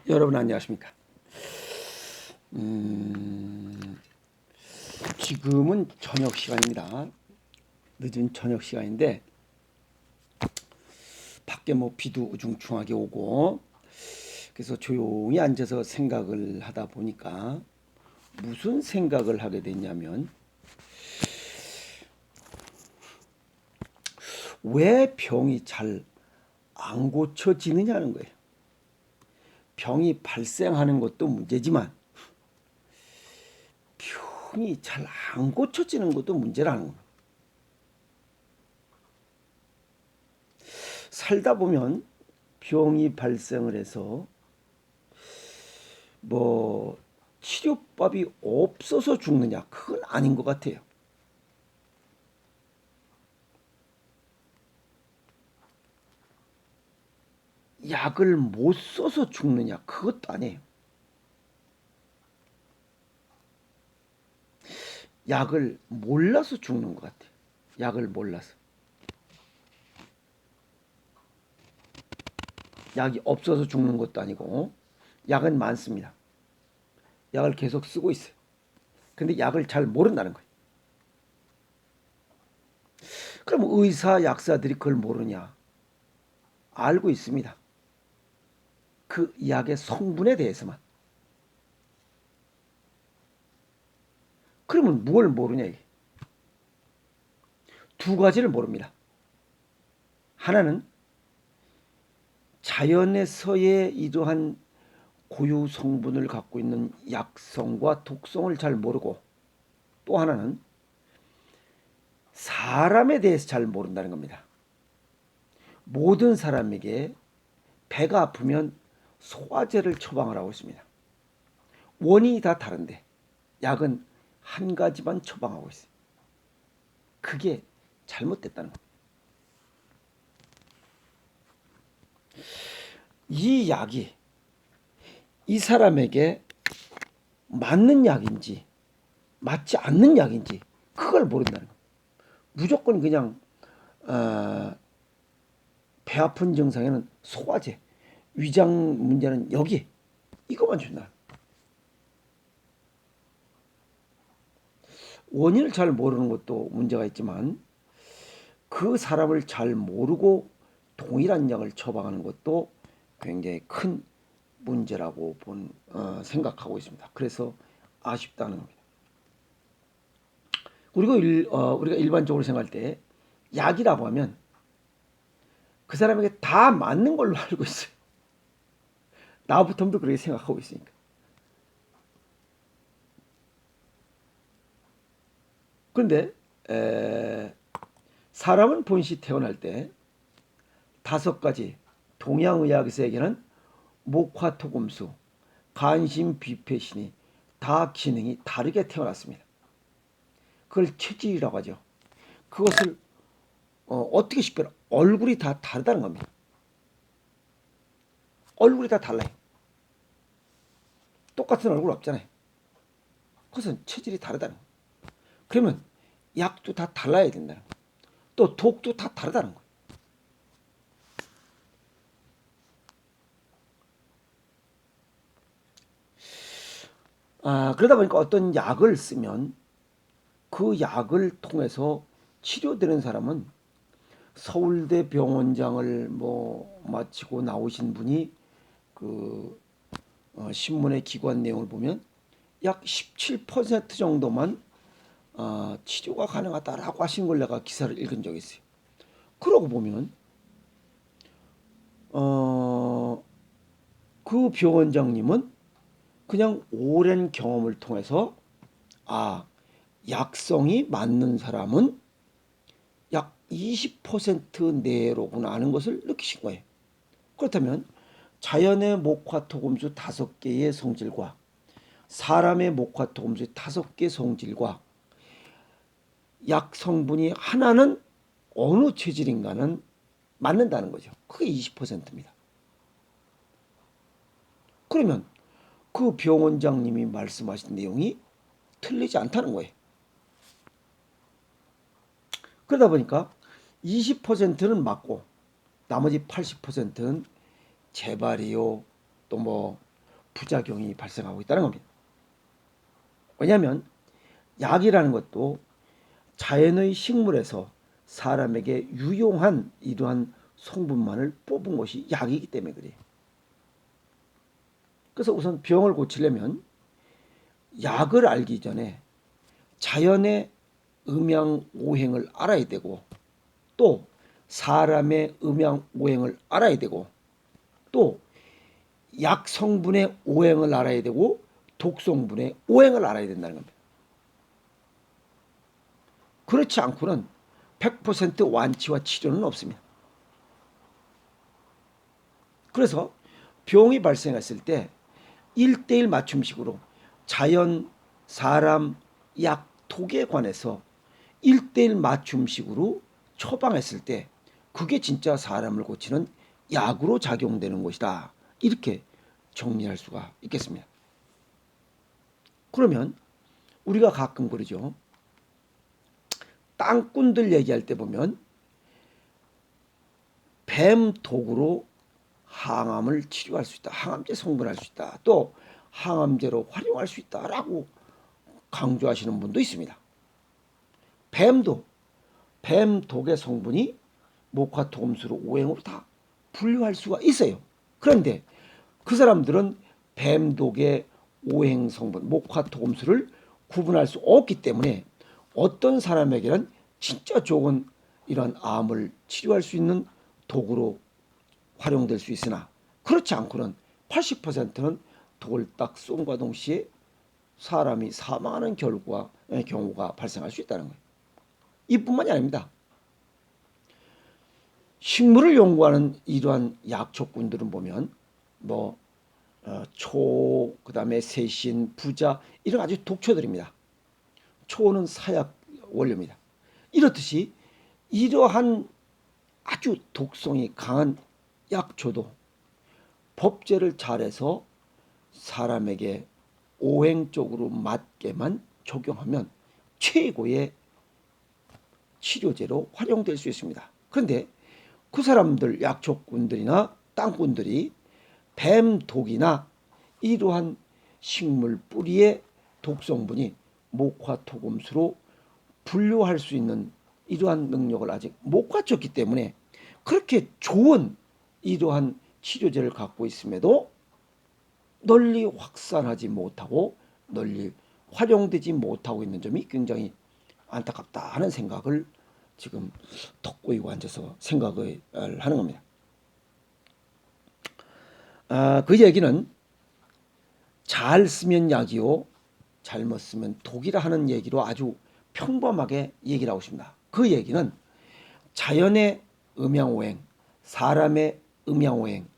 여러분 안녕하십니까? 지금은 저녁 시간입니다. 늦은 저녁 시간인데 밖에 뭐 비도 우중충하게 오고 그래서 조용히 앉아서 생각을 하다 보니까 무슨 생각을 하게 됐냐면 왜 병이 잘 안 고쳐지느냐는 거예요. 병이 발생하는 것도 문제지만 병이 잘 안 고쳐지는 것도 문제라는 거예요. 살다 보면 병이 발생을 해서 뭐 치료법이 없어서 죽느냐? 그건 아닌 것 같아요. 약을 못 써서 죽느냐? 그것도 아니에요. 약을 몰라서 죽는 것 같아요. 약을 몰라서. 약이 없어서 죽는 것도 아니고 약은 많습니다. 약을 계속 쓰고 있어요. 근데 약을 잘 모른다는 거예요. 그럼 의사, 약사들이 그걸 모르냐? 알고 있습니다. 그 약의 성분에 대해서만. 그러면 뭘 모르냐 이게. 두 가지를 모릅니다. 하나는 자연에서의 이러한 고유 성분을 갖고 있는 약성과 독성을 잘 모르고, 또 하나는 사람에 대해서 잘 모른다는 겁니다. 모든 사람에게 배가 아프면 소화제를 처방을 하고 있습니다. 원인이 다 다른데 약은 한 가지만 처방하고 있어요. 그게 잘못됐다는 겁니다. 이 약이 이 사람에게 맞는 약인지 맞지 않는 약인지 그걸 모른다는 겁니다. 무조건 그냥 배 아픈 증상에는 소화제, 위장 문제는 여기 이것만 준다. 원인을 잘 모르는 것도 문제가 있지만 그 사람을 잘 모르고 동일한 약을 처방하는 것도 굉장히 큰 문제라고 생각하고 있습니다. 그래서 아쉽다는 겁니다. 그리고 우리가 일반적으로 생각할 때 약이라고 하면 그 사람에게 다 맞는 걸로 알고 있어요. 나부터도 그렇게 생각하고 있으니까. 그런데 사람은 본시 태어날 때 다섯 가지 동양의학에서에게는 목화토금수, 간신비폐신이 다 기능이 다르게 태어났습니다. 그걸 체질이라고 하죠. 그것을 어떻게 쉽게 얼굴이 다 다르다는 겁니다. 얼굴이 다 달라요. 똑같은 얼굴 없잖아요. 그것은 체질이 다르다는 거예요. 그러면 약도 다 달라야 된다는 거예요. 또 독도 다 다르다는 거예요. 그러다 보니까 어떤 약을 쓰면 그 약을 통해서 치료되는 사람은 서울대 병원장을 뭐 마치고 나오신 분이 그 신문의 기관 내용을 보면 약 17% 정도만 치료가 가능하다라고 하신 걸 내가 기사를 읽은 적이 있어요. 그러고 보면 어, 그 병원장님은 그냥 오랜 경험을 통해서 아 약성이 맞는 사람은 약 20% 내로구나 하는 것을 느끼신 거예요. 그렇다면 자연의 목화토금수 5개의 성질과 사람의 목화토금수 5개 성질과 약 성분이 하나는 어느 체질인가는 맞는다는 거죠. 그게 20%입니다. 그러면 그 병원장님이 말씀하신 내용이 틀리지 않다는 거예요. 그러다 보니까 20%는 맞고 나머지 80%는 재발이요, 또 뭐 부작용이 발생하고 있다는 겁니다. 왜냐하면 약이라는 것도 자연의 식물에서 사람에게 유용한 이러한 성분만을 뽑은 것이 약이기 때문에 그래요. 그래서 우선 병을 고치려면 약을 알기 전에 자연의 음양오행을 알아야 되고, 또 사람의 음양오행을 알아야 되고, 또 약 성분의 오행을 알아야 되고, 독성분의 오행을 알아야 된다는 겁니다. 그렇지 않고는 100% 완치와 치료는 없습니다. 그래서 병이 발생했을 때 1대1 맞춤식으로 자연, 사람, 약, 독에 관해서 1대1 맞춤식으로 처방했을 때 그게 진짜 사람을 고치는 약으로 작용되는 것이다. 이렇게 정리할 수가 있겠습니다. 그러면 우리가 가끔 그러죠. 땅꾼들 얘기할 때 보면 뱀 독으로 항암을 치료할 수 있다. 항암제 성분할 수 있다. 또 항암제로 활용할 수 있다라고 강조하시는 분도 있습니다. 뱀도 뱀 독의 성분이 목화토금수로 오행으로 다 분류할 수가 있어요. 그런데 그 사람들은 뱀 독의 오행 성분 목화토금수를 구분할 수 없기 때문에 어떤 사람에게는 진짜 좋은 이런 암을 치료할 수 있는 독으로 활용될 수 있으나 그렇지 않고는 80%는 독을 딱 쏜과 동시에 사람이 사망하는 경우가 발생할 수 있다는 거예요. 이뿐만이 아닙니다. 식물을 연구하는 이러한 약초꾼들은 보면 초, 그다음에 세신, 부자 이런 아주 독초들입니다. 초는 사약 원료입니다. 이렇듯이 이러한 아주 독성이 강한 약초도 법제를 잘해서 사람에게 오행적으로 맞게만 적용하면 최고의 치료제로 활용될 수 있습니다. 그런데 그 사람들 약초꾼들이나 땅꾼들이 뱀독이나 이러한 식물 뿌리의 독성분이 목화토금수로 분류할 수 있는 이러한 능력을 아직 못 갖췄기 때문에 그렇게 좋은 이러한 치료제를 갖고 있음에도 널리 확산하지 못하고 널리 활용되지 못하고 있는 점이 굉장히 안타깝다 하는 생각을 지금 턱 꼬이고 앉아서 생각을 하는 겁니다. 그 얘기는 잘 쓰면 약이요 잘못 쓰면 독이라 하는 얘기로 아주 평범하게 얘기를 하고 있습니다. 그 얘기는 자연의 음양오행, 사람의 음양오행,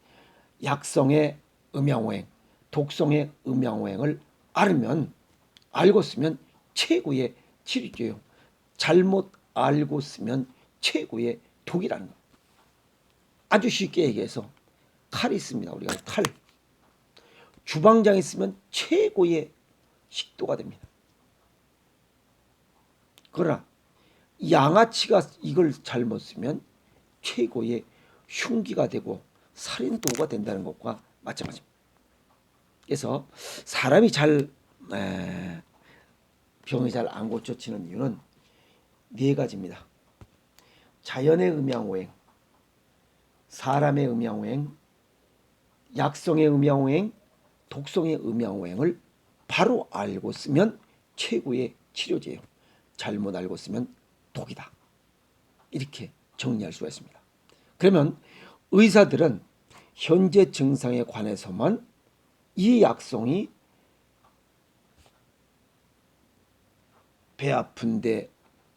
약성의 음양오행, 독성의 음양오행을 알고 쓰면 최고의 치료제요. 잘못 알고 쓰면 최고의 독이라는 거. 아주 쉽게 얘기해서 칼이 있습니다. 우리가 칼. 주방장에 쓰면 최고의 식도가 됩니다. 그러나 양아치가 이걸 잘못 쓰면 최고의 흉기가 되고 살인도구가 된다는 것과 마찬가지입니다. 그래서 사람이 병이 잘 안 고쳐지는 이유는 네 가지입니다. 자연의 음양오행, 사람의 음양오행, 약성의 음양오행, 독성의 음양오행을 바로 알고 쓰면 최고의 치료제예요. 잘못 알고 쓰면 독이다. 이렇게 정리할 수가 있습니다. 그러면 의사들은 현재 증상에 관해서만 이 약성이 배 아픈데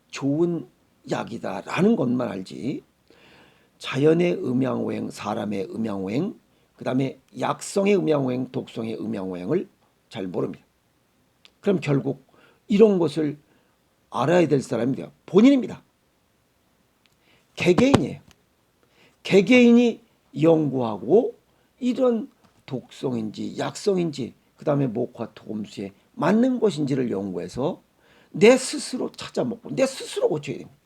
좋은 약이다라는 것만 알지 자연의 음양오행, 사람의 음양오행, 그 다음에 약성의 음양오행, 독성의 음양오행을 잘 모릅니다. 그럼 결국 이런 것을 알아야 될 사람이 본인입니다. 개개인이에요. 개개인이 연구하고 이런 독성인지 약성인지 그 다음에 목화토금수에 맞는 것인지를 연구해서 내 스스로 찾아먹고 내 스스로 고쳐야 됩니다.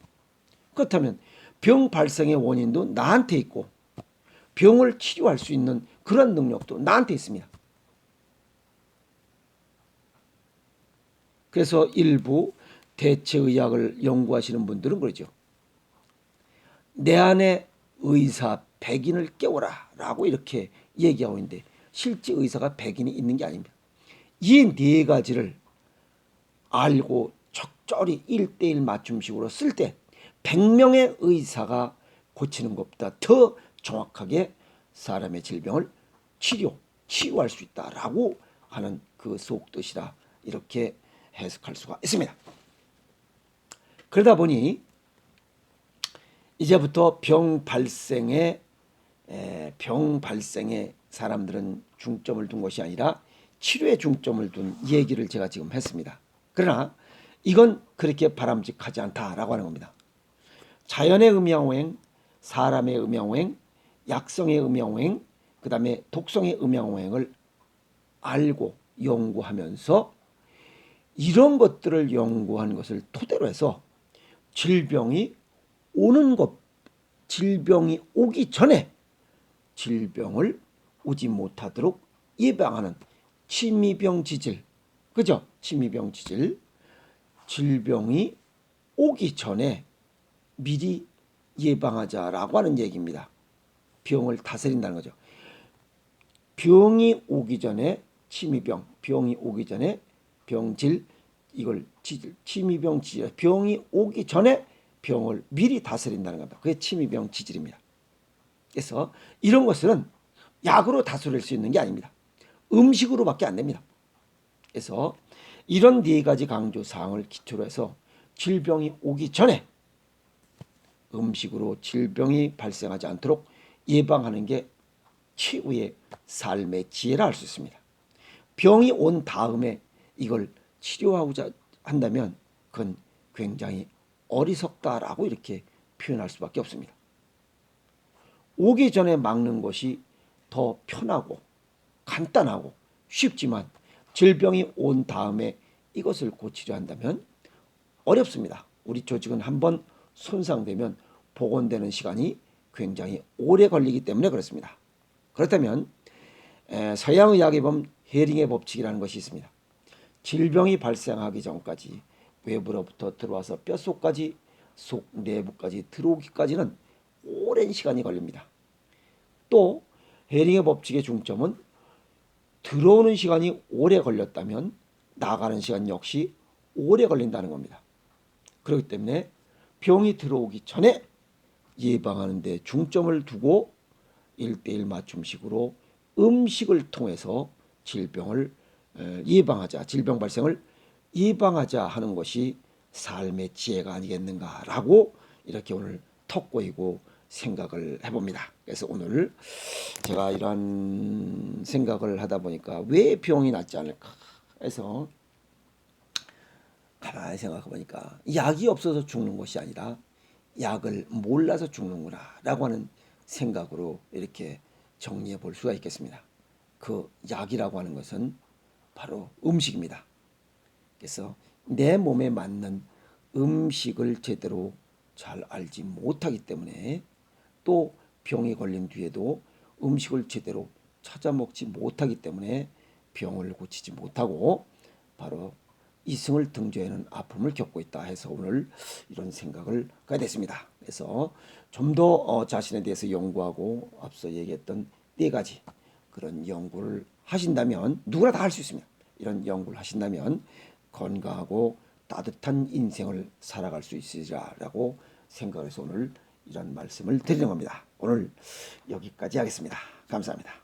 그렇다면 병 발생의 원인도 나한테 있고 병을 치료할 수 있는 그런 능력도 나한테 있습니다. 그래서 일부 대체의학을 연구하시는 분들은 그러죠. 내 안에 의사 100인을 깨워라 라고 이렇게 얘기하고 있는데 실제 의사가 100인이 있는 게 아닙니다. 이 네 가지를 알고 적절히 1대1 맞춤식으로 쓸 때 100명의 의사가 고치는 것보다 더 정확하게 사람의 질병을 치유할 수 있다라고 하는 그 속뜻이다. 이렇게 해석할 수가 있습니다. 그러다 보니 이제부터 병 발생에 사람들은 중점을 둔 것이 아니라 치료에 중점을 둔 얘기를 제가 지금 했습니다. 그러나 이건 그렇게 바람직하지 않다라고 하는 겁니다. 자연의 음양오행, 사람의 음양오행, 약성의 음양오행, 그 다음에 독성의 음양오행을 알고 연구하면서 이런 것들을 연구하는 것을 토대로 해서 질병이 오기 전에 질병을 오지 못하도록 예방하는 치미병지질, 그죠? 치미병지질, 질병이 오기 전에 미리 예방하자라고 하는 얘기입니다. 병을 다스린다는 거죠. 병이 오기 전에 치미병, 병이 오기 전에 병질, 이걸 치미병 지질, 병이 오기 전에 병을 미리 다스린다는 겁니다. 그게 치미병 지질입니다. 그래서 이런 것은 약으로 다스릴 수 있는 게 아닙니다. 음식으로밖에 안 됩니다. 그래서 이런 네 가지 강조 사항을 기초로 해서 질병이 오기 전에 음식으로 질병이 발생하지 않도록 예방하는 게 최후의 삶의 지혜라 할 수 있습니다. 병이 온 다음에 이걸 치료하고자 한다면 그건 굉장히 어리석다라고 이렇게 표현할 수밖에 없습니다. 오기 전에 막는 것이 더 편하고 간단하고 쉽지만 질병이 온 다음에 이것을 고치려 한다면 어렵습니다. 우리 조직은 한번 손상되면 복원되는 시간이 굉장히 오래 걸리기 때문에 그렇습니다. 그렇다면 서양의학에 보면 헤링의 법칙이라는 것이 있습니다. 질병이 발생하기 전까지 외부로부터 들어와서 뼛속까지 속 내부까지 들어오기까지는 오랜 시간이 걸립니다. 또 헤링의 법칙의 중점은 들어오는 시간이 오래 걸렸다면 나가는 시간 역시 오래 걸린다는 겁니다. 그렇기 때문에 병이 들어오기 전에 예방하는 데 중점을 두고 1대1 맞춤식으로 음식을 통해서 질병을 예방하자, 질병 발생을 예방하자 하는 것이 삶의 지혜가 아니겠는가라고 이렇게 오늘 턱꼬이고 생각을 해봅니다. 그래서 오늘 제가 이런 생각을 하다 보니까 왜 병이 낫지 않을까 해서 가만히 생각해 보니까 약이 없어서 죽는 것이 아니라 약을 몰라서 죽는구나 라고 하는 생각으로 이렇게 정리해 볼 수가 있겠습니다. 그 약이라고 하는 것은 바로 음식입니다. 그래서 내 몸에 맞는 음식을 제대로 잘 알지 못하기 때문에 또 병이 걸린 뒤에도 음식을 제대로 찾아 먹지 못하기 때문에 병을 고치지 못하고 바로 이승을 등져야하는 아픔을 겪고 있다 해서 오늘 이런 생각을 하게 됐습니다. 그래서 좀 더 자신에 대해서 연구하고 앞서 얘기했던 네 가지 그런 연구를 하신다면 누구나 다 할 수 있습니다. 이런 연구를 하신다면 건강하고 따뜻한 인생을 살아갈 수 있으리라고 생각해서 오늘 이런 말씀을 드리는 겁니다. 오늘 여기까지 하겠습니다. 감사합니다.